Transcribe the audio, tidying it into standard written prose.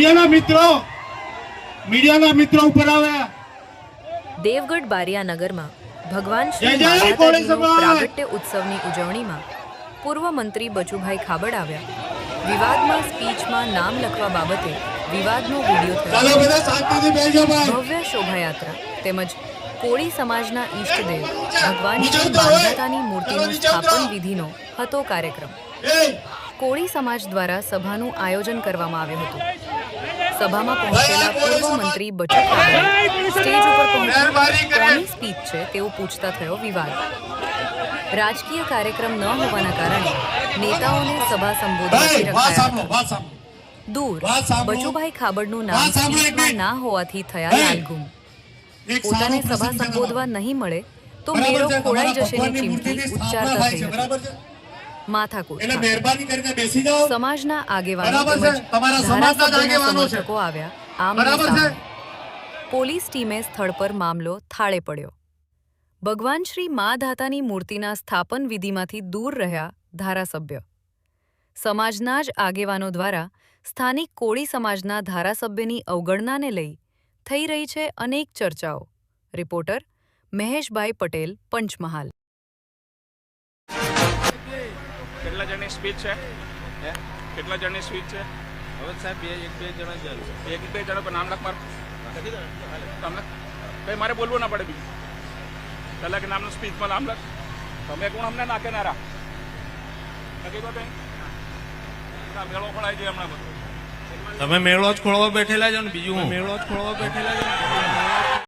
મીડિયાના મિત્રો ઉપર આવ્યા। દેવગઢ બારિયાનગરમાં ભગવાન શ્રી માધાતાજીનો પ્રાગટ્ય ઉત્સવની ઉજવણીમાં પૂર્વ મંત્રી બચુભાઈ ખાબડ આવ્યા। વિવાદમાં સ્પીચમાં નામ લખવા બાબતે વિવાદનો વિડીયો થયો। ભવ્ય શોભાયાત્રા તેમજ કોળી સમાજના ઈષ્ટદેવ ભગવાન શ્રી માધાતાની મૂર્તિનું સ્થાપન વિધિનો હતો કાર્યક્રમ। કોળી સમાજ દ્વારા સભાનું આયોજન કરવામાં આવ્યું હતું। સભામાં પહોંચેલા પૂર્વ મંત્રી બચુ ખાબડ સ્ટેજ ઉપર પહોંચી કોની સ્પીચ છે તેવું પૂછતા થયો વિવાદ। રાજકીય કાર્યક્રમ ન હોવાના કારણે નેતાઓને સભા સંબોધવાથી રખાયા। દૂર બચુભાઈ ખાબડનું નામ સ્પીચમાં ના હોવાથી થયા લાલઘૂમ। પોતાને સભા સંબોધવા નહીં મળે તો મેળો ખોળાઈ જશેની ચીમકી ઉચ્ચારતા થઈ હતી। માથાકૂટ સમાજના આગેવાનો તેમજ ધારાસભ્યોના સમર્થકો આવ્યા। આમને સામને પોલીસ ટીમે સ્થળ પર મામલો થાળે પડ્યો। ભગવાન શ્રી માધાતાની મૂર્તિના સ્થાપન વિધિમાંથી દૂર રહ્યા ધારાસભ્ય। સમાજના જ આગેવાનો દ્વારા સ્થાનિક કોળી સમાજના ધારાસભ્યની અવગણનાને લઈ થઈ રહી છે અનેક ચર્ચાઓ। રિપોર્ટર મહેશભાઈ પટેલ, પંચમહાલ। કેટલા જણની સ્પીચ છે? કેટલા જણની સ્પીચ છે? હવે સાહેબ એક બે જણા જ એક બે જણા પર નામ લખ માર તમને કઈ મારે બોલવું ના પડે બીજું પહેલાં કે નામનું સ્પીચમાં નામ લખ। તમે કોણ અમને નાખે નારા નક્કી કહો કંઈ મેળો ખોળાઈ જાય હમણાં બધું। તમે મેળો જ ખોળવા બેઠેલા છો ને બીજું મેળો જ ખોળવા બેઠેલા છો ને।